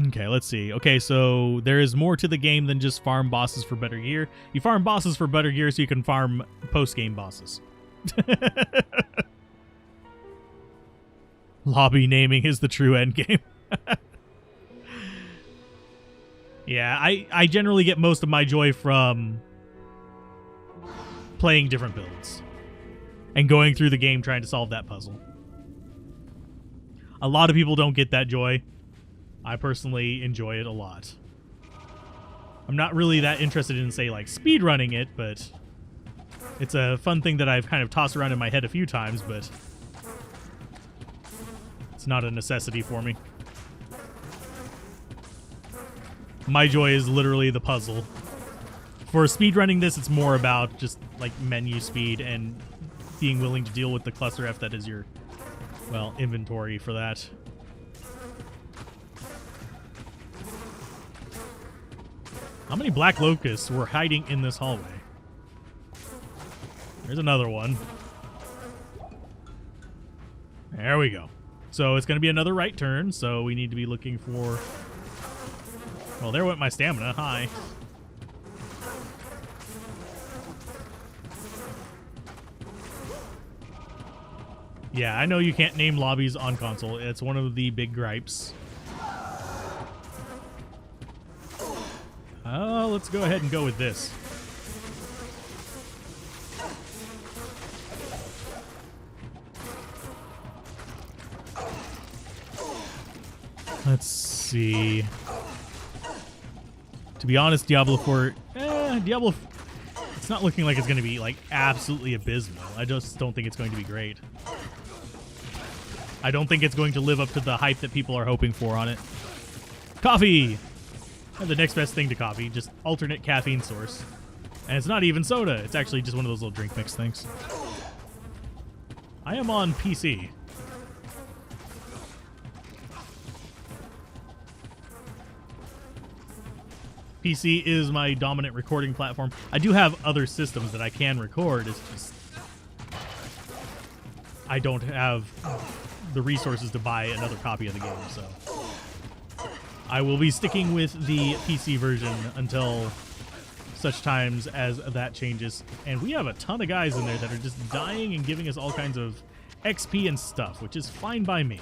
Okay, let's see. Okay, so there is more to the game than just farm bosses for better gear. You farm bosses for better gear so you can farm post-game bosses. Lobby naming is the true end game. Yeah, I generally get most of my joy from playing different builds and going through the game trying to solve that puzzle. A lot of people don't get that joy. I personally enjoy it a lot. I'm not really that interested in, say, like, speedrunning it, but it's a fun thing that I've kind of tossed around in my head a few times, but it's not a necessity for me. My joy is literally the puzzle. For speedrunning this, it's more about just, like, menu speed and being willing to deal with the cluster F that is your, well, inventory for that. How many black locusts were hiding in this hallway? There's another one. There we go. So it's going to be another right turn, so we need to be looking for... Well, there went my stamina. Hi. Yeah, I know you can't name lobbies on console. It's one of the big gripes. Let's go ahead and go with this. Let's see. To be honest, Diablo 4... Diablo... It's not looking like it's going to be, like, absolutely abysmal. I just don't think it's going to be great. I don't think it's going to live up to the hype that people are hoping for on it. Coffee! The next best thing to coffee, just alternate caffeine source. And it's not even soda. It's actually just one of those little drink mix things. I am on PC. PC is my dominant recording platform. I do have other systems that I can record. It's just I don't have the resources to buy another copy of the game, so I will be sticking with the PC version until such times as that changes. And we have a ton of guys in there that are just dying and giving us all kinds of XP and stuff, which is fine by me.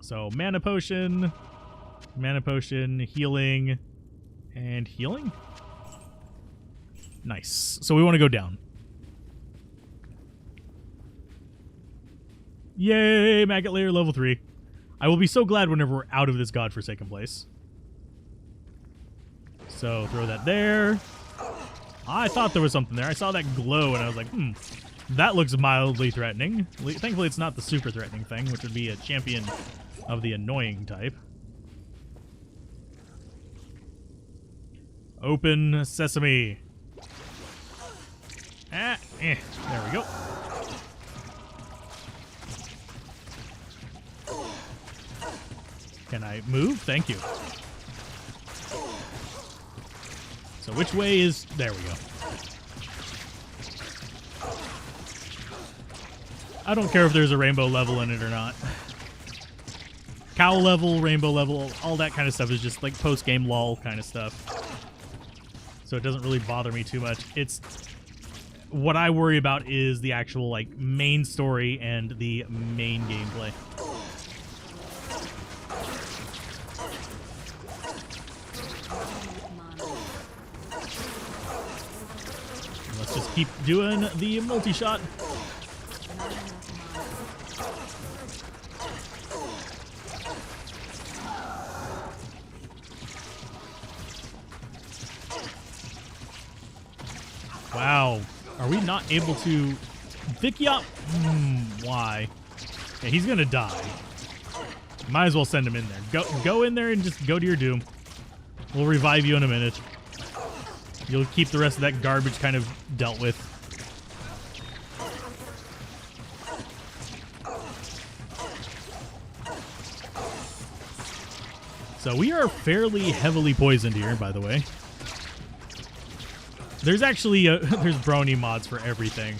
So mana potion, healing, and healing. Nice. So we want to go down. Yay, maggot layer level 3. I will be so glad whenever we're out of this godforsaken place. So throw that there. I thought there was something there. I saw that glow and I was like, that looks mildly threatening. Thankfully it's not the super threatening thing, which would be a champion of the annoying type. Open sesame. There we go. Can I move? Thank you. So which way is... There we go. I don't care if there's a rainbow level in it or not. Cow level, rainbow level, all that kind of stuff is just like post-game lol kind of stuff. So it doesn't really bother me too much. It's... What I worry about is the actual like main story and the main gameplay. Let's just keep doing the multi-shot. Wow. Are we not able to... Vikia? Why? Yeah, he's gonna die. Might as well send him in there. Go in there and just go to your doom. We'll revive you in a minute. You'll keep the rest of that garbage kind of dealt with. So we are fairly heavily poisoned here, by the way. There's actually there's brony mods for everything,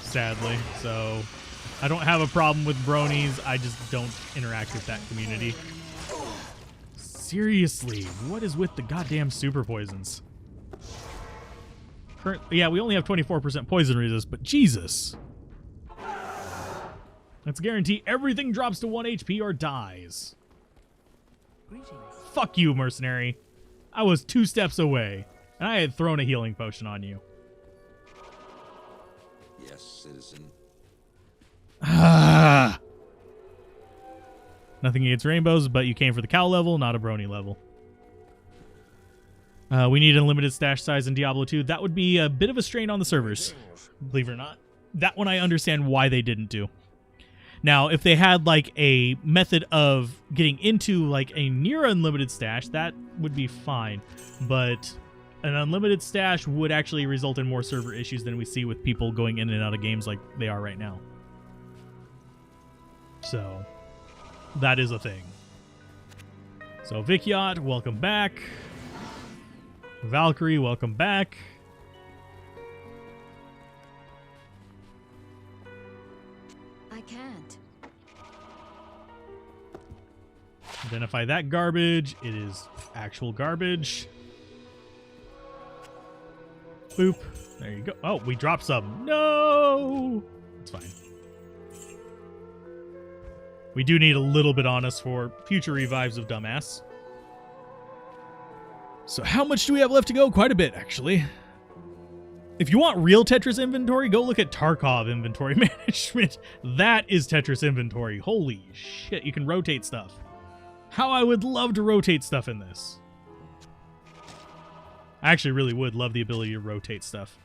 sadly. So I don't have a problem with bronies. I just don't interact with that community. Seriously, what is with the goddamn super poisons? Yeah, we only have 24% poison resist, but Jesus. Let's guarantee everything drops to 1 HP or dies. Greetings. Fuck you, mercenary. I was 2 steps away, and I had thrown a healing potion on you. Yes, citizen. Ah. Nothing against rainbows, but you came for the cow level, not a brony level. We need unlimited stash size in Diablo 2. That would be a bit of a strain on the servers, believe it or not. That one I understand why they didn't do. Now, if they had like a method of getting into like a near unlimited stash, that would be fine. But an unlimited stash would actually result in more server issues than we see with people going in and out of games like they are right now. So, that is a thing. So, Vikyot, welcome back. Valkyrie, welcome back. I can't. Identify that garbage. It is actual garbage. Boop. There you go. Oh, we dropped some. No! It's fine. We do need a little bit on us for future revives of Dumbass. So how much do we have left to go? Quite a bit, actually. If you want real Tetris inventory, go look at Tarkov inventory management. That is Tetris inventory. Holy shit, you can rotate stuff. How I would love to rotate stuff in this. I actually really would love the ability to rotate stuff.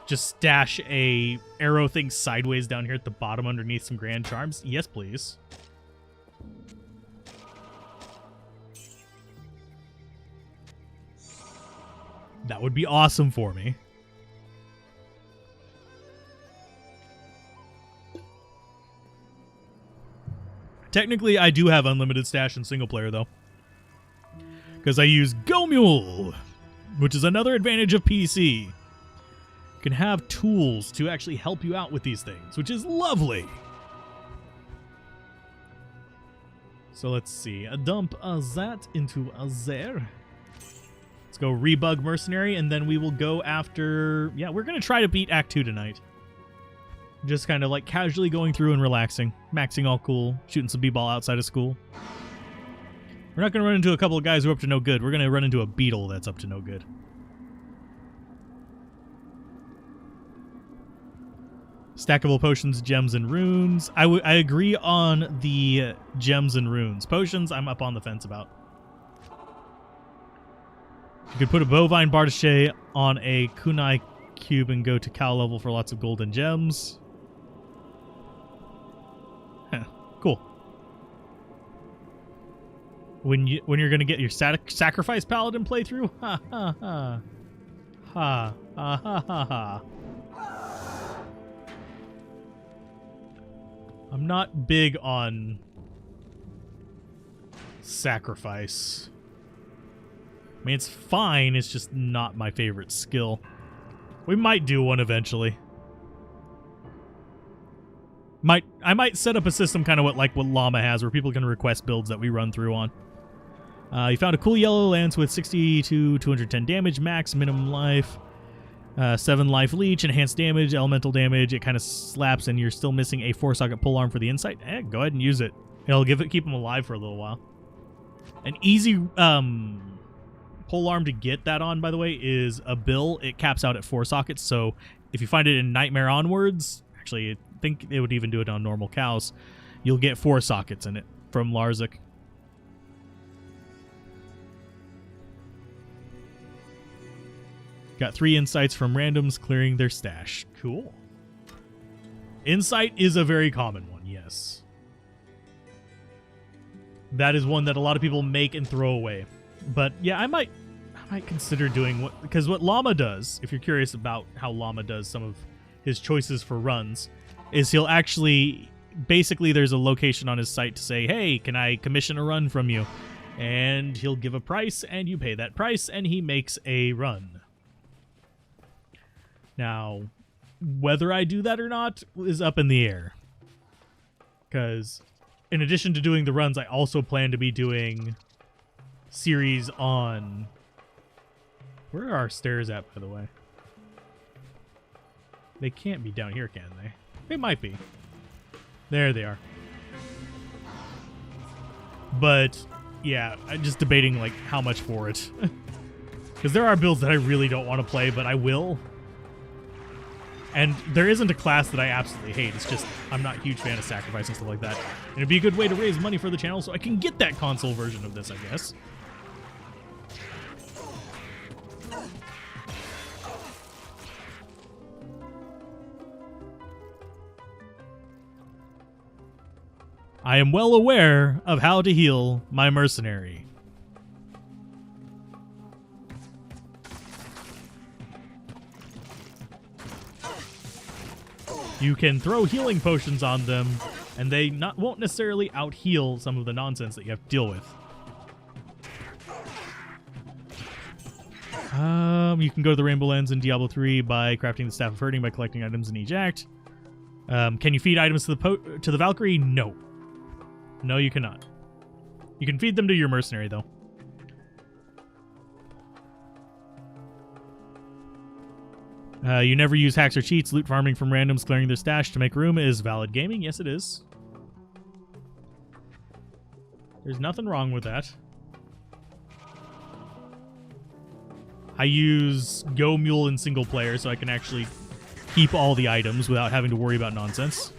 Just stash a arrow thing sideways down here at the bottom underneath some grand charms. Yes, please. That would be awesome for me. Technically, I do have unlimited stash in single player, though. Because I use Go Mule, which is another advantage of PC. You can have tools to actually help you out with these things, which is lovely. So let's see. Dump that into there. Let's go rebug Mercenary, and then we will go after... Yeah, we're going to try to beat Act 2 tonight. Just kind of like casually going through and relaxing. Maxing all cool. Shooting some b-ball outside of school. We're not going to run into a couple of guys who are up to no good. We're going to run into a beetle that's up to no good. Stackable potions, gems, and runes. I agree on the gems and runes. Potions, I'm up on the fence about. You could put a bovine bardache on a kunai cube and go to cow level for lots of gold and gems. Huh, cool. When you're gonna get your sacrifice paladin playthrough? Ha ha ha. Ha ha ha ha ha. I'm not big on sacrifice. I mean, it's fine, it's just not my favorite skill. We might do one eventually. I might set up a system kind of what Llama has, where people can request builds that we run through on. You found a cool yellow lance with 60 to 210 damage, max, minimum life, 7 life leech, enhanced damage, elemental damage. It kind of slaps, and you're still missing a 4-socket pole arm for the insight. Go ahead and use it. It'll keep them alive for a little while. An easy pole arm to get that on, by the way, is a bill. It caps out at 4 sockets, so if you find it in Nightmare onwards, actually, I think they would even do it on normal cows, you'll get 4 sockets in it from Larzik. Got 3 insights from randoms clearing their stash. Cool. Insight is a very common one, yes. That is one that a lot of people make and throw away. But yeah, I might consider doing because what Llama does, if you're curious about how Llama does some of his choices for runs, is he'll actually, basically there's a location on his site to say, hey, can I commission a run from you? And he'll give a price, and you pay that price, and he makes a run. Now, whether I do that or not is up in the air. Because in addition to doing the runs, I also plan to be doing series on... Where are our stairs at, by the way? They can't be down here, can they? They might be. There they are. But, yeah, I'm just debating, like, how much for it. Because there are builds that I really don't want to play, but I will. And there isn't a class that I absolutely hate. It's just I'm not a huge fan of sacrifice and stuff like that. And it'd be a good way to raise money for the channel so I can get that console version of this, I guess. I am well aware of how to heal my mercenary. You can throw healing potions on them, and they won't necessarily out-heal some of the nonsense that you have to deal with. You can go to the Rainbow Lens in Diablo 3 by crafting the Staff of Hurting by collecting items in each act. Can you feed items to the Valkyrie? No. No, you cannot. You can feed them to your mercenary, though. You never use hacks or cheats. Loot farming from randoms clearing their stash to make room is valid gaming. Yes, it is. There's nothing wrong with that. I use Go Mule in single player so I can actually keep all the items without having to worry about nonsense.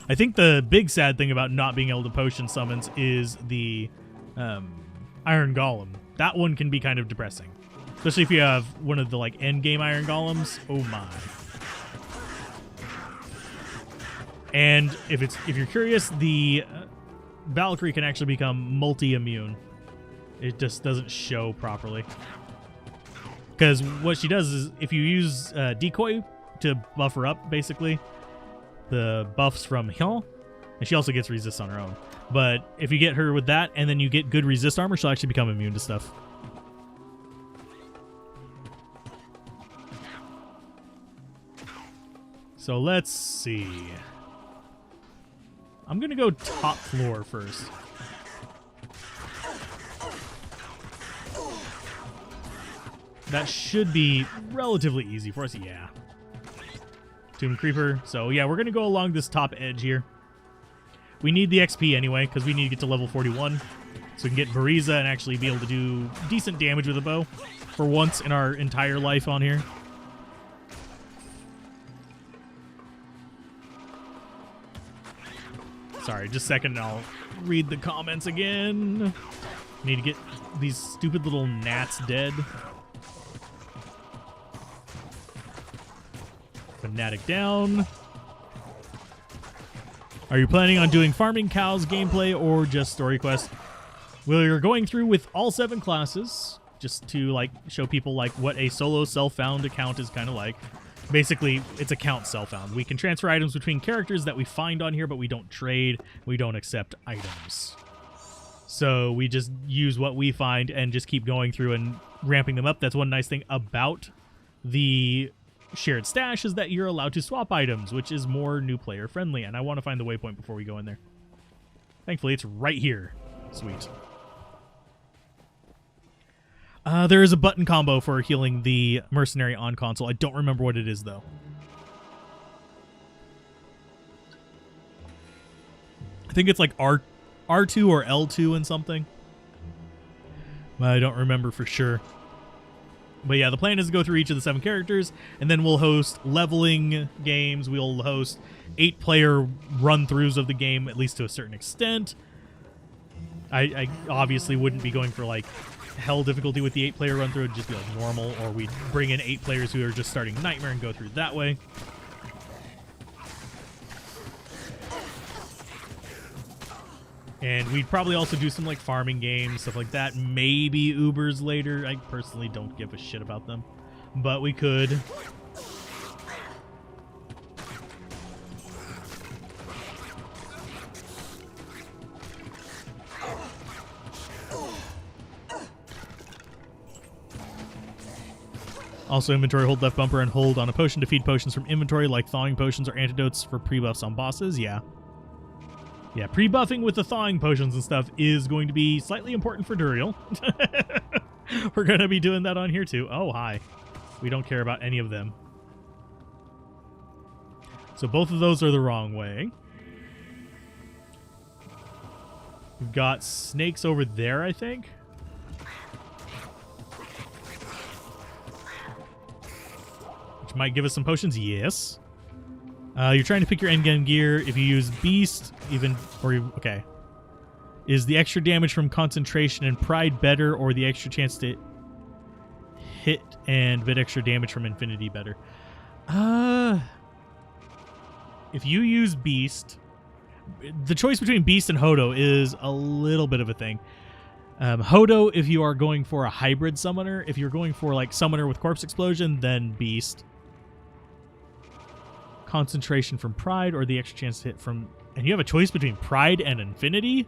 I think the big sad thing about not being able to potion summons is the Iron Golem. That one can be kind of depressing. Especially if you have one of the like end game Iron Golems. Oh my. And if you're curious, the Valkyrie can actually become multi-immune. It just doesn't show properly. Because what she does is if you use Decoy to buff her up, basically, the buffs from Hill, and she also gets resist on her own. But if you get her with that and then you get good resist armor, she'll actually become immune to stuff. So let's see. I'm going to go top floor first. That should be relatively easy for us. Yeah. Tomb Creeper. So yeah, we're going to go along this top edge here. We need the XP anyway, because we need to get to level 41. So we can get Variza and actually be able to do decent damage with a bow for once in our entire life on here. Sorry, just a second and I'll read the comments again. Need to get these stupid little gnats dead. Fanatic down. Are you planning on doing farming cows gameplay or just story quest? We're going through with all 7 classes just to like show people like what a solo self-found account is kind of like. Basically, it's account self-found. We can transfer items between characters that we find on here, but we don't trade. We don't accept items. So we just use what we find and just keep going through and ramping them up. That's one nice thing about the shared stash is that you're allowed to swap items, which is more new player friendly. And I want to find the waypoint before we go in there. Thankfully, it's right here. Sweet. There is a button combo for healing the mercenary on console. I don't remember what it is, though. I think it's like R2 or L2 and something. But I don't remember for sure. But yeah, the plan is to go through each of the 7 characters, and then we'll host leveling games. We'll host 8-player run-throughs of the game, at least to a certain extent. I obviously wouldn't be going for, like, hell difficulty with the 8-player run-through. It'd just be, like, normal, or we'd bring in 8 players who are just starting Nightmare and go through that way. And we'd probably also do some like farming games, stuff like that. Maybe Ubers later. I personally don't give a shit about them, but we could. Also, inventory hold left bumper and hold on a potion to feed potions from inventory, like thawing potions or antidotes for pre-buffs on bosses. Yeah. Yeah, pre-buffing with the thawing potions and stuff is going to be slightly important for Duriel. We're going to be doing that on here too. Oh, hi. We don't care about any of them. So both of those are the wrong way. We've got snakes over there, I think. Which might give us some potions. Yes. You're trying to pick your endgame gear. If you use Beast, okay. Is the extra damage from concentration and pride better, or the extra chance to hit and bit extra damage from infinity better? If you use Beast, the choice between Beast and Hodo is a little bit of a thing. Hodo, if you are going for a hybrid summoner, if you're going for like summoner with corpse explosion, then Beast. Concentration from pride or the extra chance to hit from, and you have a choice between pride and infinity.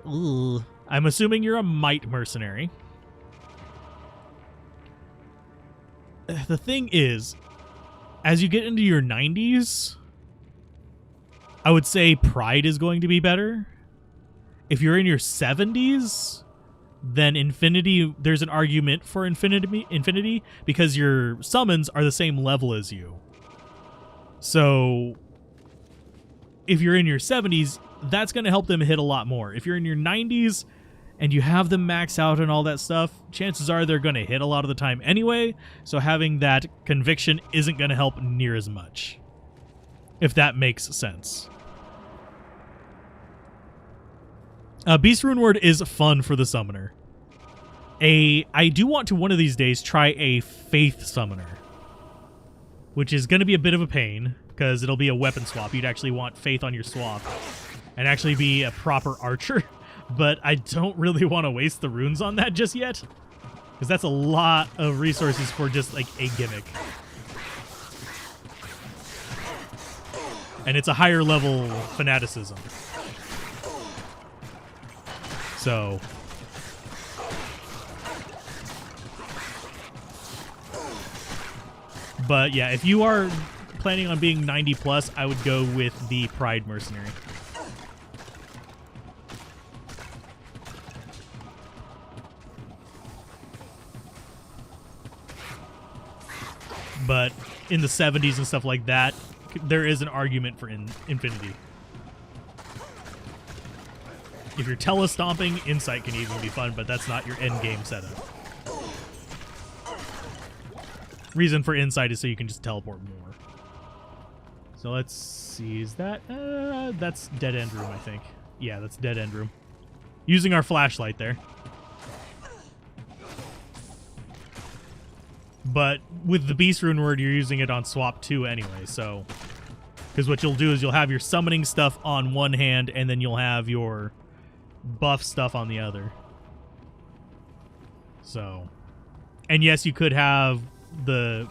Ugh. I'm assuming you're a might mercenary. The thing is, as you get into your 90s, I would say pride is going to be better. If you're in your 70s, then infinity, there's an argument for infinity because your summons are the same level as you. So if you're in your 70s, that's going to help them hit a lot more. If you're in your 90s and you have them max out and all that stuff, chances are they're going to hit a lot of the time anyway. So having that conviction isn't going to help near as much, if that makes sense. Beast Rune Word is fun for the summoner. I do want to one of these days try a Faith Summoner, which is going to be a bit of a pain because it'll be a weapon swap. You'd actually want Faith on your swap and actually be a proper archer, but I don't really want to waste the runes on that just yet because that's a lot of resources for just like a gimmick. And it's a higher level fanaticism. So but yeah, if you are planning on being 90 plus, I would go with the Pride Mercenary. But in the 70s and stuff like that, there is an argument for infinity. If you're telestomping, Insight can even be fun, but that's not your end game setup. Reason for Insight is so you can just teleport more. So let's see, is that... that's Dead End Room, I think. Yeah, that's Dead End Room. Using our flashlight there. But with the Beast Rune Word, you're using it on swap 2 anyway, so... Because what you'll do is you'll have your summoning stuff on one hand, and then you'll have your buff stuff on the other. So... And yes, you could have the...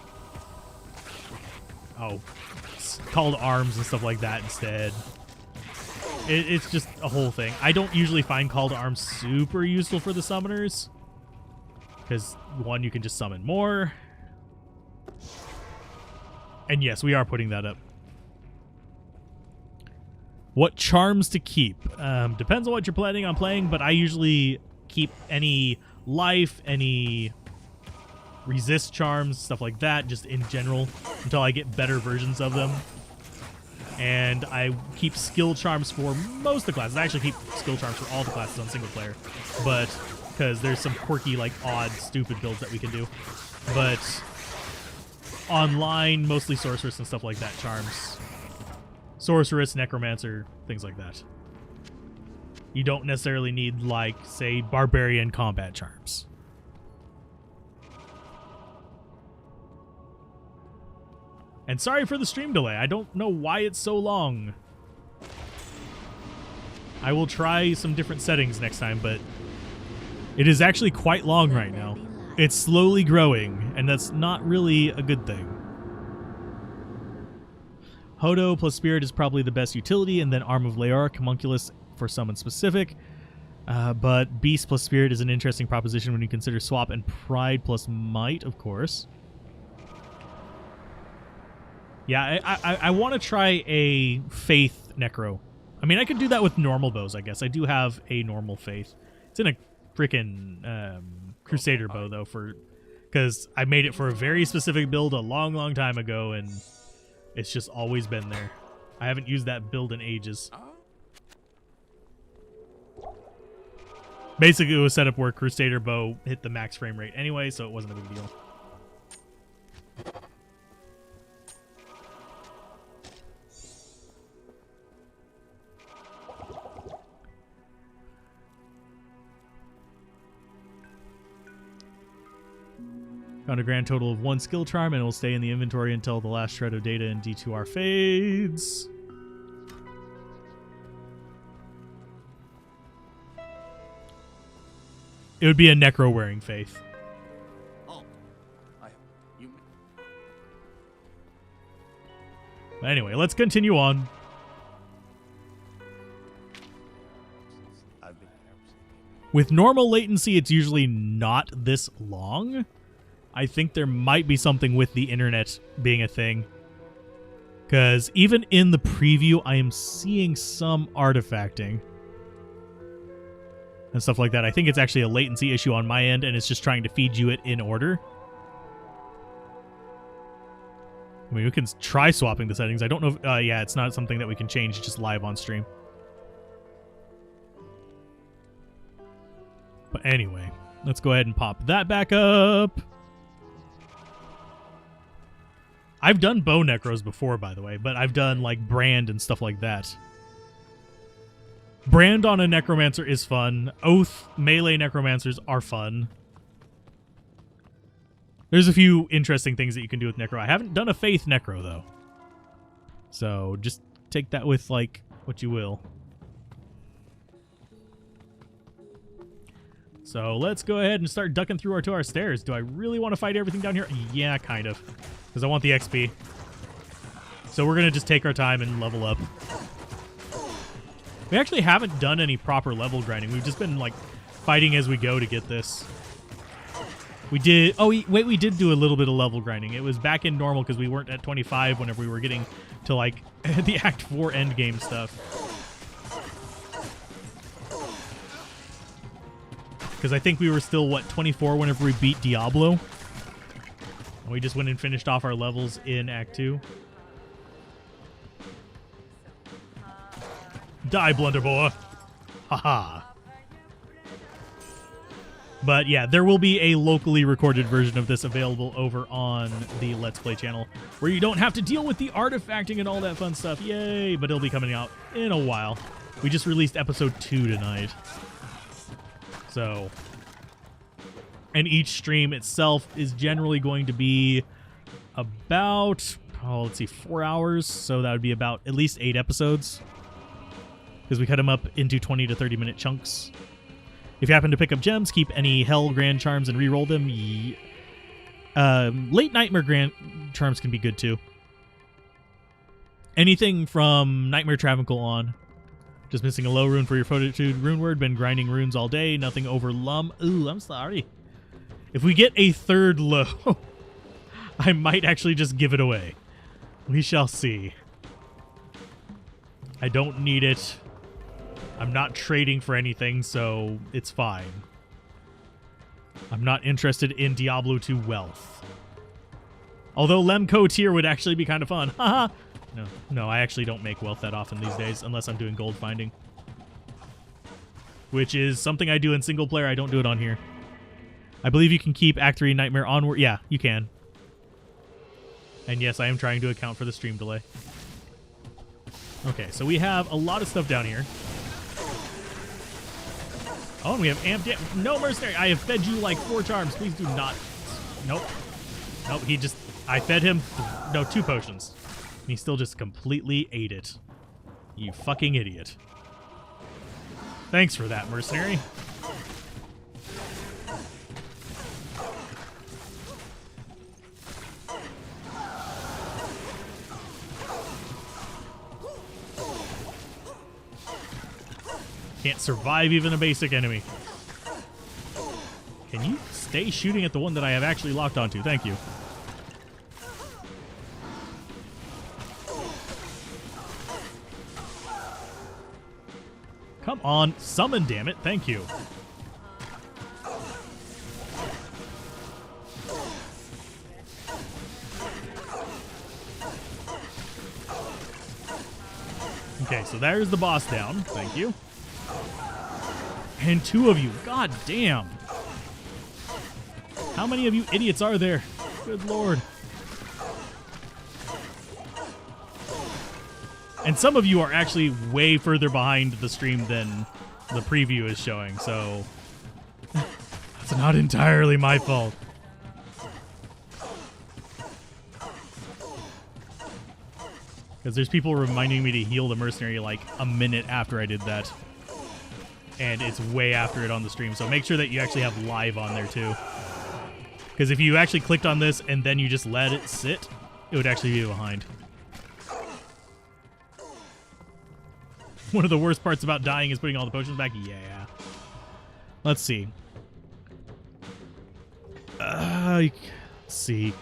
called arms and stuff like that instead. It's just a whole thing. I don't usually find call to arms super useful for the summoners. Because, one, you can just summon more. And yes, we are putting that up. What charms to keep? Depends on what you're planning on playing, but I usually keep any life, any resist charms, stuff like that, just in general, until I get better versions of them. And I keep skill charms for most of the classes. I actually keep skill charms for all the classes on single player, but because there's some quirky, like, odd, stupid builds that we can do. But online, mostly sorceress and stuff like that charms. Sorceress, necromancer, things like that. You don't necessarily need, like, say, barbarian combat charms. And sorry for the stream delay. I don't know why it's so long. I will try some different settings next time, but it is actually quite long right now. It's slowly growing, and that's not really a good thing. Hodo plus Spirit is probably the best utility, and then Arm of Leora, Homunculus for summon specific. But Beast plus Spirit is an interesting proposition when you consider Swap and Pride plus Might, of course. Yeah, I want to try a Faith Necro. I mean, I could do that with normal bows, I guess. I do have a normal Faith. It's in a freaking Crusader bow, though, because I made it for a very specific build a long, long time ago, and it's just always been there. I haven't used that build in ages. Basically, it was set up where Crusader bow hit the max frame rate anyway, so it wasn't a big deal. Found a grand total of 1 skill charm, and it will stay in the inventory until the last shred of data in D2R fades. It would be a Necro wearing Faith. But anyway, let's continue on. With normal latency, it's usually not this long. I think there might be something with the internet being a thing. Because even in the preview, I am seeing some artifacting and stuff like that. I think it's actually a latency issue on my end, and it's just trying to feed you it in order. I mean, we can try swapping the settings. I don't know if... yeah, it's not something that we can change just live on stream. But anyway, let's go ahead and pop that back up. I've done bow necros before, by the way, but I've done, like, brand and stuff like that. Brand on a necromancer is fun. Oath melee necromancers are fun. There's a few interesting things that you can do with necro. I haven't done a faith necro, though. So just take that with, like, what you will. So let's go ahead and start ducking through to our stairs. Do I really want to fight everything down here? Yeah, kind of. Because I want the XP. So we're going to just take our time and level up. We actually haven't done any proper level grinding. We've just been, like, fighting as we go to get this. We did... Oh, wait, we did do a little bit of level grinding. It was back in normal because we weren't at 25 whenever we were getting to, like, the Act 4 endgame stuff. Because I think we were still, what, 24 whenever we beat Diablo? And we just went and finished off our levels in Act 2. Die, Blunderboy! Haha. But yeah, there will be a locally recorded version of this available over on the Let's Play channel, where you don't have to deal with the artifacting and all that fun stuff. Yay! But it'll be coming out in a while. We just released episode 2 tonight. So, and each stream itself is generally going to be about, oh, let's see, 4 hours. So that would be about at least 8 episodes. Because we cut them up into 20 to 30 minute chunks. If you happen to pick up gems, keep any Hell Grand Charms and re-roll them. Late Nightmare Grand Charms can be good too. Anything from Nightmare Travancore on. Just missing a low rune for your Fortitude rune word. Been grinding runes all day. Nothing over Lum. Ooh, I'm sorry. If we get a third low, I might actually just give it away. We shall see. I don't need it. I'm not trading for anything, so it's fine. I'm not interested in Diablo 2 wealth. Although Lemco tier would actually be kind of fun. Haha. No, I actually don't make wealth that often these days, unless I'm doing gold finding. Which is something I do in single player. I don't do it on here. I believe you can keep Act 3 Nightmare onward. Yeah, you can. And yes, I am trying to account for the stream delay. Okay, so we have a lot of stuff down here. Oh, and we have amped... No, Mercenary, I have fed you like 4 charms. Please do not... Nope. Nope, he just... I fed him... No, 2 potions. And he still just completely ate it. You fucking idiot. Thanks for that, Mercenary. Can't survive even a basic enemy. Can you stay shooting at the one that I have actually locked onto? Thank you. Come on, summon, damn it. Thank you. Okay, so there's the boss down. Thank you. And 2 of you. God damn. How many of you idiots are there? Good lord. And some of you are actually way further behind the stream than the preview is showing, so it's not entirely my fault. Because there's people reminding me to heal the mercenary like a minute after I did that. And it's way after it on the stream, so make sure that you actually have live on there too. Because if you actually clicked on this and then you just let it sit, it would actually be behind. One of the worst parts about dying is putting all the potions back. Yeah. Let's see. Let's see.